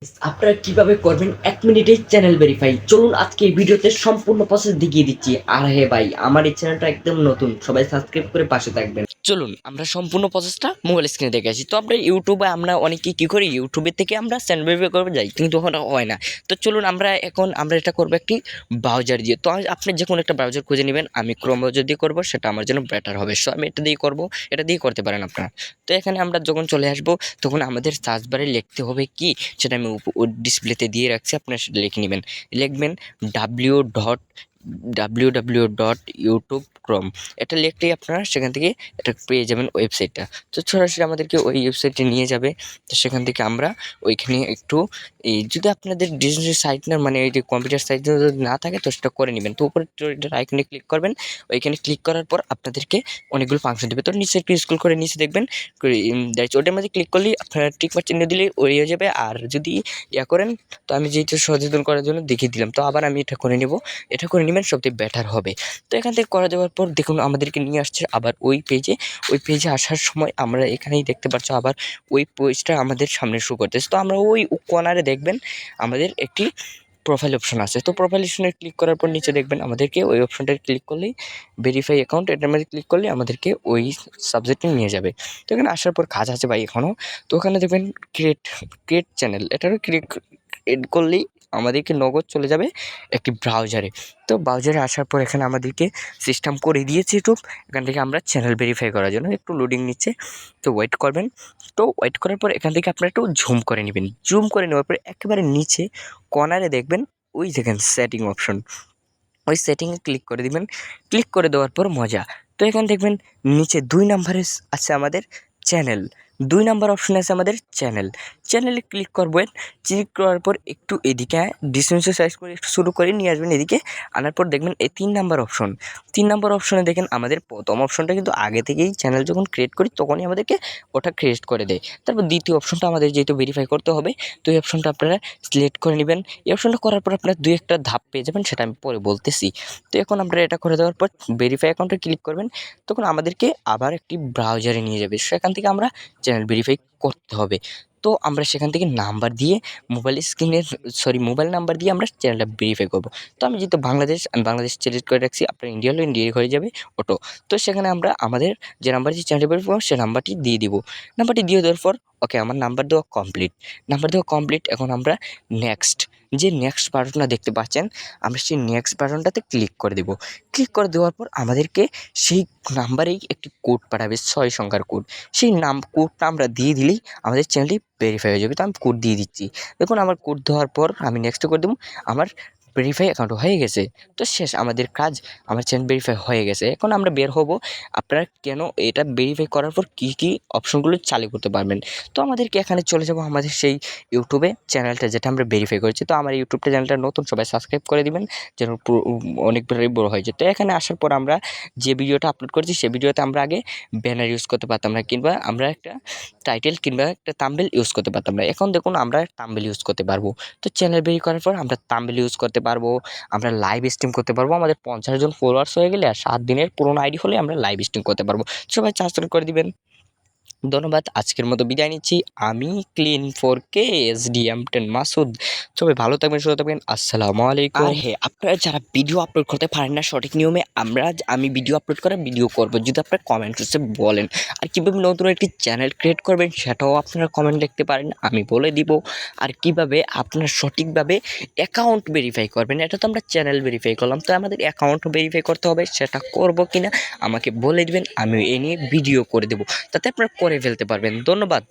আপনারা কিভাবে করবেন 1 মিনিটেই চ্যানেল ভেরিফাই? চলুন আজকে এই ভিডিওতে সম্পূর্ণ প্রসেস দেখিয়ে দিচ্ছি। আর হ্যাঁ ভাই, আমার এই চ্যানেলটা একদম নতুন। সবাই সাবস্ক্রাইব করে পাশে থাকবেন। চলুন আমরা সম্পূর্ণ প্রসেসটা মোবাইল স্ক্রিনে দেখে আসি। তো আমরা ইউটিউবে আমরা অনেকেই কি করি, ইউটিউবের থেকে আমরা চ্যানেল ভেরিফাই করতে যাই, কিন্তু ওখানে হয় না। তো চলুন আমরা এটা করবো একটি ব্রাউজার দিয়ে। তো আপনি যে কোনো একটা ব্রাউজার খুঁজে নেবেন। আমি ক্রোম ব্রাউজার দিয়ে করবো, সেটা আমার জন্য বেটার হবে। সো আমি এটা দিয়ে করবো, এটা দিয়ে করতে পারেন আপনারা। তো এখানে আমরা যখন চলে আসবো, তখন আমাদের সার্চ বারে লিখতে হবে কি, সেটা আমি ডিসপ্লেতে দিয়ে রাখছি, আপনারা সেটা লিখে নেবেন। লিখবেন www.youtube.com। এটা লিখলেই আপনারা সেখান থেকে এটা পেয়ে যাবেন ওয়েবসাইটটা। তো সরাসরি আমাদেরকে ওই ওয়েবসাইটে নিয়ে যাবে। তো সেখান থেকে আমরা ওইখানে একটু যদি আপনাদের ডিজিটাল সাইট না, মানে এই যে কম্পিউটার সাইট যদি না থাকে, তো সেটা করে নেবেন। তো উপরে আইকনে ক্লিক করবেন। ওইখানে ক্লিক করার পর আপনাদেরকে অনেকগুলো ফাংশন দেবে। তো নিচে একটু স্ক্রল করে নিচে দেখবেন ওটার মধ্যে ক্লিক করলেই আপনারা টিক মার্ক চিহ্ন দিলেই হয়ে যাবে। আর যদি করেন, তো আমি যেহেতু সচেতন করার জন্য দেখিয়ে দিলাম, তো আবার আমি এটা করে নেব। এটা করে নেবেন, সবথেকে বেটার হবে। তো এখান থেকে করে দেওয়ার পর দেখুন আমাদেরকে নিয়ে আসছে আবার ওই পেজে আসার সময় আমরা এখানেই দেখতে পাচ্ছ আবার ওই পেজটা আমাদের সামনে শো করতেছে। তো আমরা ওই কর্নারে দেখবেন আমাদের একটি প্রোফাইল অপশন আছে। তো প্রোফাইল অপশনে ক্লিক করার পর নিচে দেখবেন আমাদেরকে ওই অপশনটায় ক্লিক করলেই ভেরিফাই অ্যাকাউন্ট, এটার মধ্যে ক্লিক করলে আমাদেরকে ওই সাবজেক্টে নিয়ে যাবে। তো এখানে আসার পর কাজ আছে ভাই এখনও। তো ওখানে দেখবেন ক্রিয়েট চ্যানেল, এটারও ক্লিক করলেই আমাদেরকে নগদ চলে যাবে একটি ব্রাউজারে। তো ব্রাউজারে আসার পর এখানে আমাদেরকে সিস্টেম করে দিয়েছে ইউটিউব। এখান থেকে আমরা চ্যানেল ভেরিফাই করার জন্য একটু লোডিং নিচ্ছে, তো ওয়েট করবেন। তো ওয়েট করার পর এখান থেকে আপনারা একটু ঝুম করে নেবেন। ঝুম করে নেওয়ার পরে একেবারে নিচে কর্নারে দেখবেন ওই দেখেন সেটিং অপশন, ওই সেটিংয়ে ক্লিক করে দিবেন। ক্লিক করে দেওয়ার পর মজা। তো এখানে দেখবেন নিচে 2 নাম্বারে আছে আমাদের চ্যানেল। 2 নাম্বার অপশনে আছে আমাদের চ্যানেল। চ্যানেলে ক্লিক করবেন। ক্লিক করার পর একটু এদিকে ডিসটেন্স সাইজ করে একটু শুরু করে নিয়ে আসবেন এদিকে। আনার পর দেখবেন এই 3 নাম্বার অপশন। 3 নাম্বার অপশনে দেখেন আমাদের প্রথম অপশনটা কিন্তু আগে থেকেই চ্যানেল যখন ক্রিয়েট করি তখনই আমাদেরকে ওটা ক্রিয়েট করে দেয়। তারপর দ্বিতীয় অপশনটা আমাদের যেহেতু ভেরিফাই করতে হবে, তো এই অপশনটা আপনারা সিলেক্ট করে নেবেন। এই অপশনটা করার পর আপনারা 2-1টা ধাপ পেয়ে যাবেন, সেটা আমি পরে বলতেছি। তো এখন আপনারা এটা করে দেওয়ার পর ভেরিফাই অ্যাকাউন্টে ক্লিক করবেন। তখন আমাদেরকে আবার একটি ব্রাউজারে নিয়ে যাবে। সেখান থেকে আমরা চ্যানেল ভেরিফাই করতে হবে। তো আমরা সেখান থেকে নাম্বার দিয়ে মোবাইল নাম্বার দিয়ে আমরা চ্যানেলটা ভেরিফাই করব। তো আমি যেহেতু আমি বাংলাদেশ সিলেক্ট করে রাখছি, আপনার ইন্ডিয়া হলে ইন্ডিয়ায় হয়ে যাবে অটো। তো সেখানে আমরা আমাদের যে নাম্বার দিয়ে চ্যানেলটা ভেরিফাই করব, সেই নাম্বারটি দিয়ে দিব। নাম্বারটি দিয়ে দেওয়ার পর ওকে, আমার নাম্বার দেওয়া কমপ্লিট। এখন আমরা নেক্সট বাটনটা দেখতে পাচ্ছেন, আমরা সেই নেক্সট বাটনটাতে ক্লিক করে দেব। ক্লিক করে দেওয়ার পর আমাদেরকে সেই নাম্বারেই একটি কোড পাঠাবে, 6 সংখ্যার কোড। সেই কোডটা আমরা দিয়ে দিলেই আমাদের চ্যানেলটি ভেরিফাই হয়ে যাবে। তো আমি কোড দিয়ে দিচ্ছি। দেখুন আমার কোড দেওয়ার পর আমি নেক্সটে করে দেবো। আমার ভেরিফাই অ্যাকাউন্ট হয়ে গেছে। তো শেষ আমাদের কাজ, আমার চ্যানেল ভেরিফাই হয়ে গেছে। এখন আমরা বের হব। আপনারা কেন এটা ভেরিফাই করার পর কী অপশনগুলো চালু করতে পারবেন। তো আমাদেরকে এখানে চলে যাব আমাদের সেই ইউটিউবে চ্যানেলটা যেটা আমরা ভেরিফাই করেছি। তো আমার ইউটিউবটা চ্যানেলটা নতুন, সবাই সাবস্ক্রাইব করে দিবেন যেন অনেকবারই বড় হয়ে যায়। তো এখানে আসার পর আমরা যে ভিডিওটা আপলোড করেছি সেই ভিডিওতে আমরা আগে ব্যানার ইউজ করতে পারতাম না, কিংবা আমরা একটা টাইটেল কিংবা একটা থাম্বনেল ইউজ করতে পারতাম না। এখন দেখুন আমরা থাম্বনেল ইউজ করতে পারবো। তো চ্যানেল ভেরিফাই করার পর আমরা থাম্বনেল ইউজ করতে পারবো, আমরা লাইভ স্ট্রিম করতে পারবো। আমাদের 50 জন ফলোয়ার্স হয়ে গেলে আর 7 দিনের পুরোনো আইডি হলে আমরা লাইভ স্ট্রিম করতে পারবো। সবাই সাবস্ক্রাইব করে দিবেন। ধন্যবাদ। আজকের মতো বিদায় নিচ্ছি। আমি Clean4K SDM10 মাসুদ। সবাই ভালো থাকবেন, সুস্থ থাকবেন। আসসালামু আলাইকুম। আর হ্যাঁ, আপনারা যারা ভিডিও আপলোড করতে পারেন না সঠিক নিয়মে, আমি ভিডিও আপলোড করার ভিডিও করব, যদি আপনারা কমেন্ট বক্সে বলেন। আর কীভাবে নতুন একটি চ্যানেল ক্রিয়েট করবেন সেটাও আপনারা কমেন্ট লিখতে পারেন, আমি বলে দিব। আর কীভাবে আপনারা সঠিকভাবে অ্যাকাউন্ট ভেরিফাই করবেন, এটা তো আমরা চ্যানেল ভেরিফাই করলাম, তো আমাদের অ্যাকাউন্ট ভেরিফাই করতে হবে, সেটা করব কিনা আমাকে বলে দিবেন, আমি এ নিয়ে ভিডিও করে দেবো, তাতে আপনারা করে ফেলতে পারবেন। ধন্যবাদ।